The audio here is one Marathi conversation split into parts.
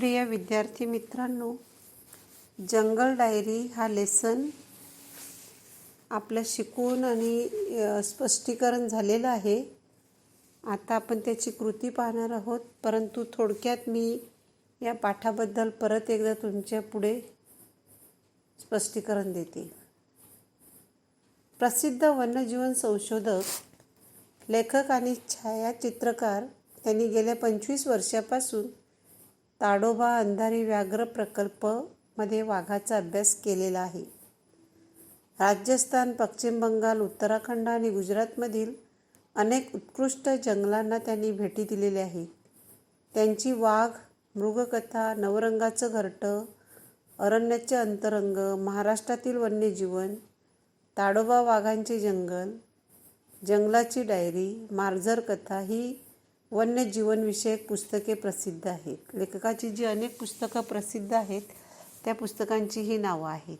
प्रिय विद्यार्थी मित्रांनो, जंगल डायरी हा लेसन आपलं शिकून आणि स्पष्टीकरण झालेलं आहे. आता आपण त्याची कृती पाहणार आहोत, परंतु थोडक्यात मी या पाठाबद्दल परत एकदा तुमच्या पुढे स्पष्टीकरण देते. प्रसिद्ध वन्यजीवन संशोधक, लेखक आणि छायाचित्रकार त्यांनी गेल्या 25 वर्षापासून ताडोबा अंधारी व्याघ्र प्रकल्पमध्ये वाघाचा अभ्यास केलेला आहे. राजस्थान, पश्चिम बंगाल, उत्तराखंड आणि गुजरातमधील अनेक उत्कृष्ट जंगलांना त्यांनी भेटी दिलेल्या आहेत. त्यांची वाघ, मृगकथा, नवरंगाचं घरटं, अरण्याचे अंतरंग, महाराष्ट्रातील वन्यजीवन, ताडोबा वाघांचे जंगल, जंगलाची डायरी, मार्झर कथा ही वन्यजीवनविषयक पुस्तके प्रसिद्ध आहेत. लेखकाची जी अनेक पुस्तकं प्रसिद्ध आहेत त्या पुस्तकांची ही नावं आहेत.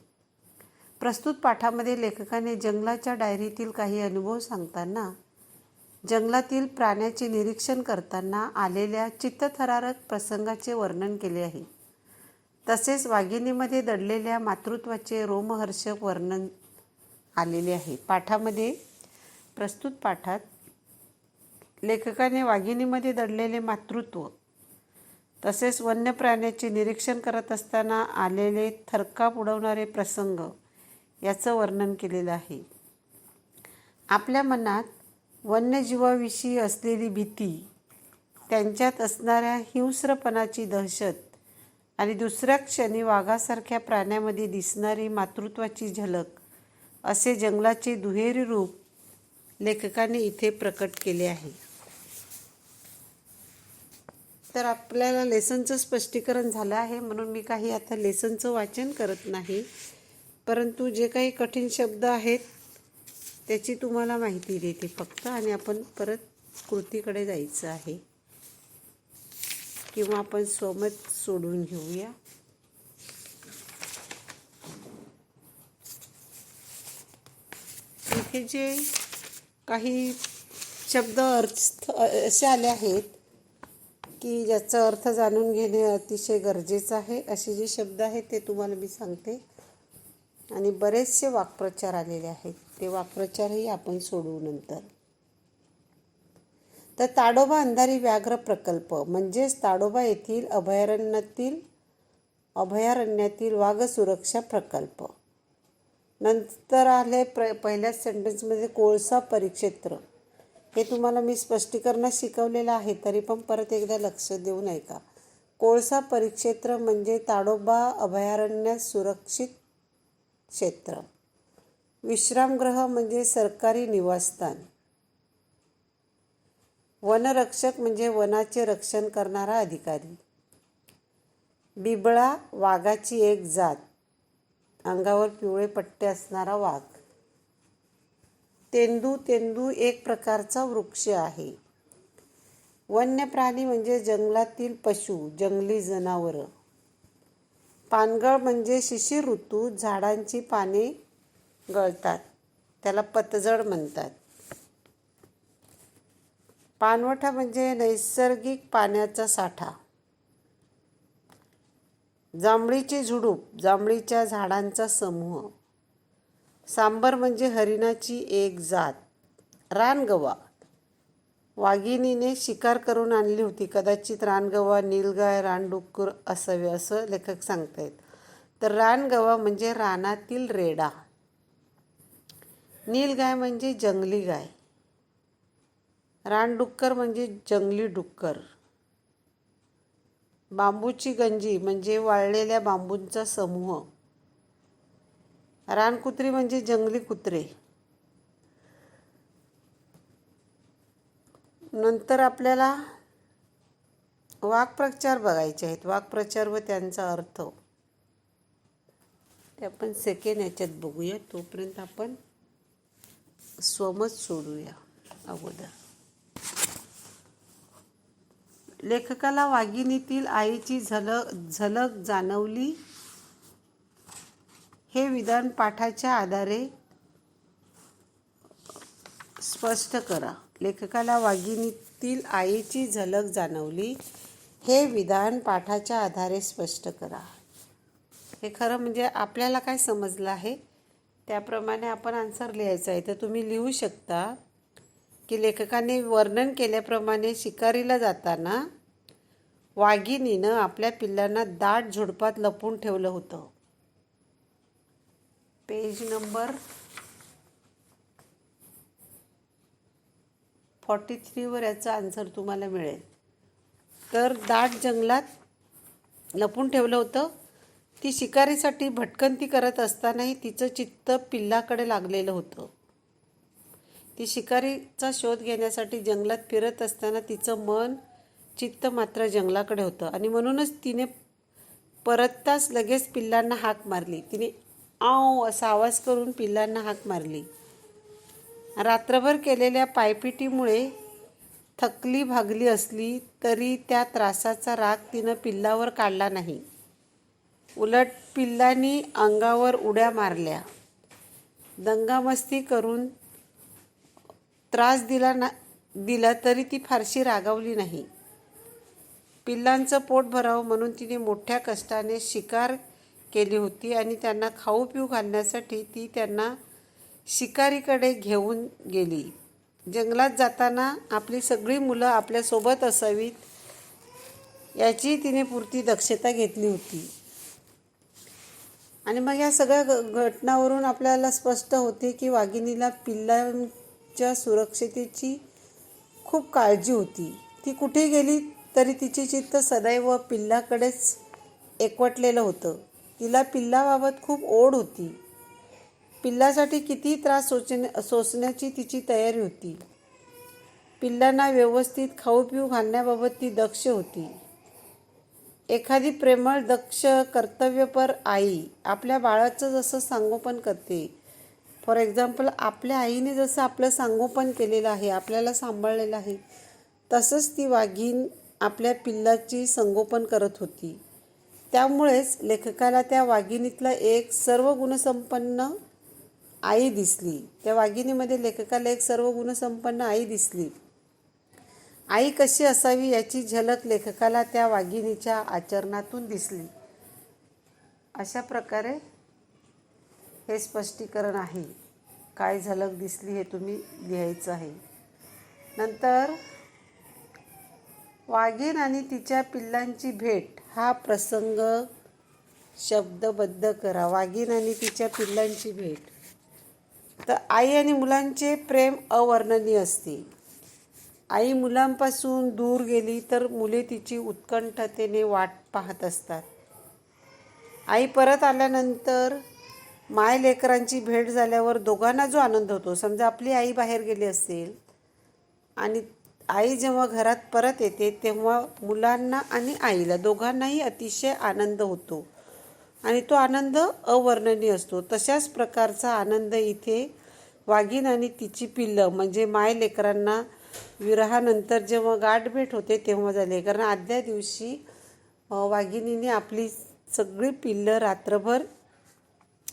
प्रस्तुत पाठामध्ये लेखकाने जंगलाच्या डायरीतील काही अनुभव सांगताना जंगलातील प्राण्याचे निरीक्षण करताना आलेल्या चित्तथरारक प्रसंगाचे वर्णन केले आहे. तसेच वाघिणीमध्ये दडलेल्या मातृत्वाचे रोमहर्षक वर्णन आलेले आहे. प्रस्तुत पाठात लेखकाने वाघिणीमध्ये दडलेले मातृत्व तसेच वन्य प्राण्याचे निरीक्षण करत असताना आलेले थरकाप उडवणारे प्रसंग याचं वर्णन केलेलं आहे. आपल्या मनात वन्यजीवाविषयी असलेली भीती, त्यांच्यात असणाऱ्या हिंस्रपणाची दहशत आणि दुसऱ्या क्षणी वाघासारख्या प्राण्यामध्ये दिसणारी मातृत्वाची झलक असे जंगलाचे दुहेरी रूप लेखकाने इथे प्रकट केले आहे. तर आपल्याला लेसनचं स्पष्टीकरण झालं आहे, म्हणून मी काही आता लेसनचं वाचन करत नाही, परंतु जे काही कठीण शब्द आहेत त्याची तुम्हाला माहिती देते फक्त, आणि आपण परत कृतीकडे जायचं आहे किंवा आपण स्वमत सोडून घेऊया. इथे जे काही शब्द असे आले आहेत की ज्याचा अर्थ जाणून घेणे अतिशय गरजेचं आहे, असे जे शब्द आहेत ते तुम्हाला मी सांगते. आणि बरेचसे वाक्प्रचार आलेले आहेत, ते वाक्प्रचारही आपण सोडवू नंतर. तर ताडोबा अंधारी व्याघ्र प्रकल्प म्हणजेच ताडोबा येथील अभयारण्यातील वाघ सुरक्षा प्रकल्प. नंतर आले पहिल्याच सेंटेन्समध्ये कोळसा परिक्षेत्र. हे तुम्हाला मी स्पष्टीकरणात शिकवलेलं आहे, तरी पण परत एकदा लक्ष देऊन ऐका. कोळसा परिक्षेत्र म्हणजे ताडोबा अभयारण्यात सुरक्षित क्षेत्र. विश्रामगृह म्हणजे सरकारी निवासस्थान. वनरक्षक म्हणजे वनाचे रक्षण करणारा अधिकारी. बिबळा वाघाची एक जात, अंगावर पिवळे पट्टे असणारा वाघ. तेंदू एक प्रकारचा वृक्ष आहे. वन्य प्राणी म्हणजे जंगलातील पशु, जंगली जनावरं. पानगळ म्हणजे शिशिर ऋतू, झाडांची पाने गळतात, त्याला पतझड म्हणतात. पाणवठा म्हणजे नैसर्गिक पाण्याचा साठा. जांभळीचे झुडूप, जांभळीच्या झाडांचा समूह. सांबर म्हणजे हरिणाची एक जात. रानगवा वाघिणीने शिकार करून आणली होती. कदाचित रानगवा, नीलगाय, रानडुक्कर असावे असं लेखक सांगतायत. तर रानगवा म्हणजे रानातील रेडा. नीलगाय म्हणजे जंगली गाय. रानडुक्कर म्हणजे जंगली डुक्कर. बांबूची गंजी म्हणजे वाळलेल्या बांबूंचा समूह. रानकुत्री म्हणजे जंगली कुत्रे. नंतर आपल्याला वाक्प्रचार बघायचे आहेत. वाक्प्रचार व त्यांचा अर्थ ते आपण सेकंड याच्यात बघूया. तोपर्यंत आपण स्वमत सोडूया अगोदर. लेखकाला वाघिणीतील आईची झलक जाणवली. हे विधान पाठाच्या आधारे स्पष्ट करा. लेखकाला वाघिणीतील आईची झलक जाणवली हे विधान पाठाच्या आधारे स्पष्ट करा. हे खरं म्हणजे आपल्याला काय समजलं आहे त्याप्रमाणे आपण आन्सर लिहायचं आहे. तर तुम्ही लिहू शकता की लेखकाने वर्णन केल्याप्रमाणे शिकारीला जाताना वाघिणीनं आपल्या पिल्लांना दाट झुडपात लपवून ठेवलं होतं. पेज नंबर 43वर याचा आन्सर तुम्हाला मिळेल. तर दाट जंगलात लपून ठेवलं होतं. ती शिकारीसाठी भटकंती करत असतानाही तिचं चित्त पिल्लाकडे लागलेलं होतं. ती शिकारीचा शोध घेण्यासाठी जंगलात फिरत असताना तिचं मन चित्त मात्र जंगलाकडे होतं आणि म्हणूनच तिने परतताच लगेच पिल्लांना हाक मारली. तिने आव असा आवाज करून पिल्लांना हाक मारली. रात्रभर केलेल्या पायपिटीमुळे थकली भागली असली तरी त्या त्रासाचा राग तिनं पिल्लावर काढला नाही. उलट पिल्लांनी अंगावर उड्या मारल्या, दंगामस्ती करून त्रास दिला तरी ती फारशी रागावली नाही. पिल्लांचं पोट भरावं म्हणून तिने मोठ्या कष्टाने शिकार केली होती आणि त्यांना खाऊ पिऊ घालण्यासाठी ती त्यांना शिकारीकडे घेऊन गेली. जंगलात जाताना आपली सगळी मुलं आपल्यासोबत असावीत याची तिने पुरती दक्षता घेतली होती. आणि मग या सगळ्या घटनावरून आपल्याला स्पष्ट होते की वाघिणीला पिल्लांच्या सुरक्षिततेची खूप काळजी होती. ती कुठे गेली तरी तिचे चित्त सदैव पिल्लाकडेच एकवटलेलं होतं. तिला पिल्लाबाबत खूप ओढ होती. पिल्लासाठी किती त्रास सोसण्याची तिची तयारी होती. पिल्लांना व्यवस्थित खाऊ पिऊ घालण्याबाबत ती दक्ष होती. एखादी प्रेमळ दक्ष कर्तव्यपर आई आपल्या बाळाचं जसं संगोपन करते, फॉर एक्झाम्पल आपल्या आईने जसं आपलं संगोपन केलेलं आहे, आपल्याला सांभाळलेलं आहे, तसंच ती वाघीण आपल्या पिल्लाची संगोपन करत होती. त्यामुळेच लेखकाला त्या वाघिणीतला एक सर्व गुणसंपन्न आई दिसली. त्या वाघिणीमध्ये लेखकाला एक सर्व गुणसंपन्न आई दिसली. आई कशी असावी याची झलक लेखकाला त्या वाघिणीच्या आचरणातून दिसली. अशा प्रकारे हे स्पष्टीकरण आहे. काय झलक दिसली हे तुम्ही लिहायचं आहे. नंतर वाघीण आणि तिच्या पिल्लांची भेट हा प्रसंग शब्दबद्ध करा. वाघीण आणि तिच्या पिल्लांची भेट. तर आई आणि मुलांचे प्रेम अवर्णनीय असते. आई मुलांपासून दूर गेली तर मुले तिची उत्कंठतेने वाट पाहत असतात. आई परत आल्यानंतर मायलेकरांची भेट झाल्यावर दोघांना जो आनंद होतो, समजा आपली आई बाहेर गेली असेल आणि आई जेव्हा घरात परत येते तेव्हा मुलांना आणि आईला दोघांनाही अतिशय आनंद होतो आणि तो आनंद अवर्णनीय असतो. तशाच प्रकारचा आनंद इथे वाघीण आणि तिची पिल्लं म्हणजे मायलेकरांना विरहानंतर जेव्हा गाठभेट होते तेव्हा झाले. कारण आदल्या दिवशी वाघिणीने आपली सगळी पिल्लं रात्रभर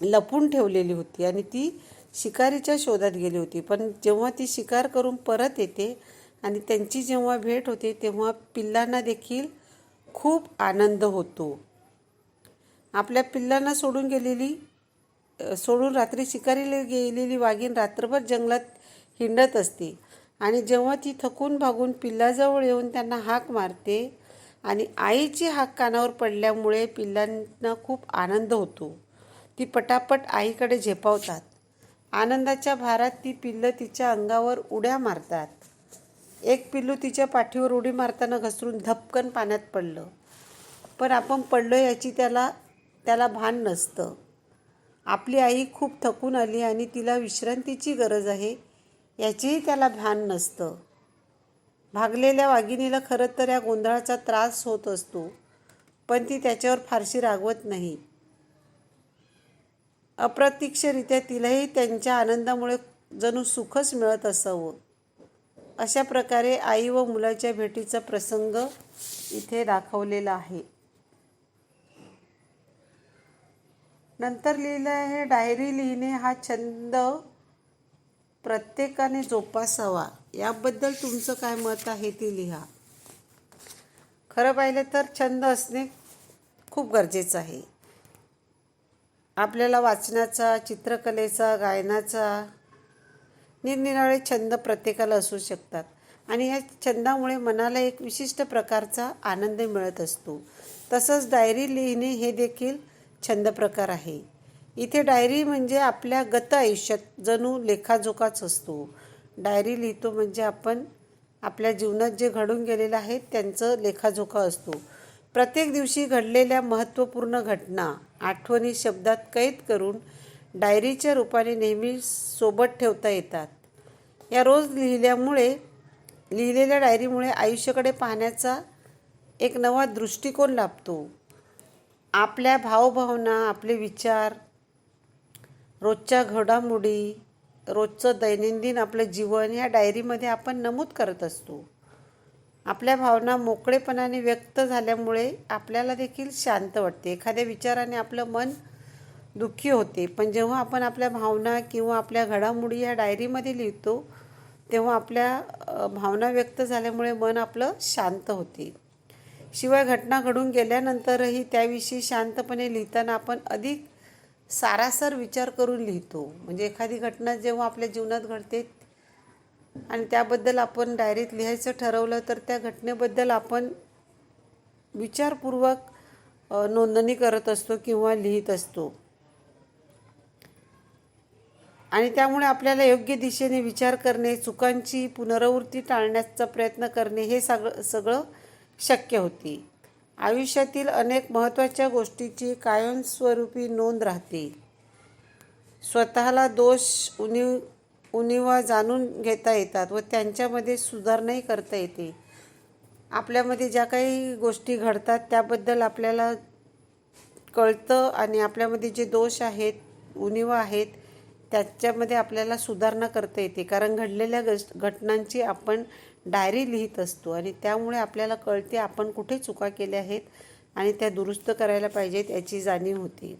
लपून ठेवलेली होती आणि ती शिकारीच्या शोधात गेली होती. पण जेव्हा ती शिकार करून परत येते आणि त्यांची जेव्हा भेट होते तेव्हा पिल्लांना देखील खूप आनंद होतो. आपल्या पिल्लांना सोडून रात्री शिकारीला गेलेली वाघीण रात्रभर जंगलात हिंडत असते आणि जेव्हा ती थकून भागून पिल्लाजवळ येऊन त्यांना हाक मारते आणि आईची हाक कानावर पडल्यामुळे पिल्लांना खूप आनंद होतो. ती पटापट आईकडे झेपावतात. आनंदाच्या भारात ती पिल्लं तिच्या अंगावर उड्या मारतात. एक पिल्लू तिच्या पाठीवर उडी मारताना घसरून धपकन पाण्यात पडलं. पण आपण पडलो याची त्याला भान नसतं. आपली आई खूप थकून आली आणि तिला विश्रांतीची गरज आहे याचीही त्याला भान नसतं. भागलेल्या वाघिणीला खरं तर या गोंधळाचा त्रास होत असतो, पण ती त्याच्यावर फारशी रागवत नाही. अप्रत्यक्षरित्या तिलाही त्यांच्या आनंदामुळे जणू सुखच मिळत असावं. अशा प्रकारे आई व मुलाच्या भेटीचा प्रसंग इथे दाखवलेला आहे. नंतर लिहिलं आहे, डायरी लिहिणे हा छंद प्रत्येकाने जोपासावा. याबद्दल तुमचं काय मत आहे ते लिहा. खरं पाहिलं तर छंद असणे खूप गरजेचं आहे. आपल्याला वाचनाचा, चित्रकलेचा, गायनाचा निरनिराळे छंद प्रत्येकाला असू शकतात आणि या छंदामुळे मनाला एक विशिष्ट प्रकारचा आनंद मिळत असतो. तसंच डायरी लिहिणे हे देखील छंद प्रकार आहे. इथे डायरी म्हणजे आपल्या गत आयुष्यात जणू लेखाजोखाच असतो. डायरी लिहितो म्हणजे आपण आपल्या जीवनात जे घडून गेलेलं आहे त्यांचं लेखाजोखा असतो. प्रत्येक दिवशी घडलेल्या महत्त्वपूर्ण घटना, आठवणी शब्दात कैद करून डायरीच्या रूपाने नेहमी सोबत ठेवता येतात. या रोज लिहिलेल्या डायरीमुळे आयुष्याकडे पाहण्याचा एक नवा दृष्टिकोन लाभतो. आपल्या भावभावना, आपले विचार, रोजच्या घडामोडी, रोजचं दैनंदिन आपलं जीवन या डायरीमध्ये आपण नमूद करत असतो. आपल्या भावना मोकळेपणाने व्यक्त झाल्यामुळे आपल्याला देखील शांत वाटते. एखाद्या विचाराने आपलं मन दुःखी होते, पण जेव्हा आपण आपल्या भावना किंवा आपल्या घडामोडी या डायरीमध्ये लिहितो तेव्हा आपल्या भावना व्यक्त झाल्यामुळे मन आपलं शांत होते. शिवाय घटना घडून गेल्यानंतरही त्याविषयी शांतपणे लिहिताना आपण अधिक सारासर विचार करून लिहितो. म्हणजे एखादी घटना जेव्हा आपल्या जीवनात घडते आणि त्याबद्दल आपण डायरीत लिहायचं ठरवलं तर त्या घटनेबद्दल आपण विचारपूर्वक नोंदणी करत असतो किंवा लिहित असतो आणि त्यामुळे आपल्याला योग्य दिशेने विचार करणे, चुकांची पुनरावृत्ती टाळण्याचा प्रयत्न करणे हे सगळं शक्य होते. आयुष्यातील अनेक महत्त्वाच्या गोष्टीची कायमस्वरूपी नोंद राहते. स्वतःला दोष, उणिवा जाणून घेता येतात व त्यांच्यामध्ये सुधारणाही करता येते. आपल्यामध्ये ज्या काही गोष्टी घडतात त्याबद्दल आपल्याला कळतं आणि आपल्यामध्ये जे दोष आहेत, उणिवा आहेत त्याच्यामध्ये आपल्याला सुधारणा करता येते. कारण घडलेल्या घटनांची आपण डायरी लिहित असतो आणि त्यामुळे आपल्याला कळते आपण कुठे चुका केल्या आहेत आणि त्या दुरुस्त करायला पाहिजेत याची जाणीव होते.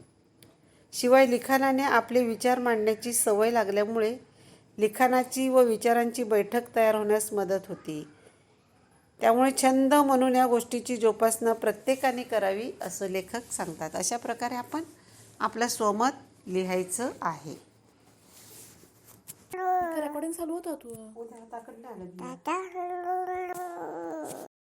शिवाय लिखाणाने आपले विचार मांडण्याची सवय लागल्यामुळे लिखाणाची व विचारांची बैठक तयार होण्यास मदत होते. त्यामुळे छंद म्हणून या गोष्टीची जोपासना प्रत्येकाने करावी असं लेखक सांगतात. अशा प्रकारे आपण आपलं स्वमत लिहायचं आहे. रेकॉर्डिंग चालू होता तू. उद्या हाताकडनं आलं.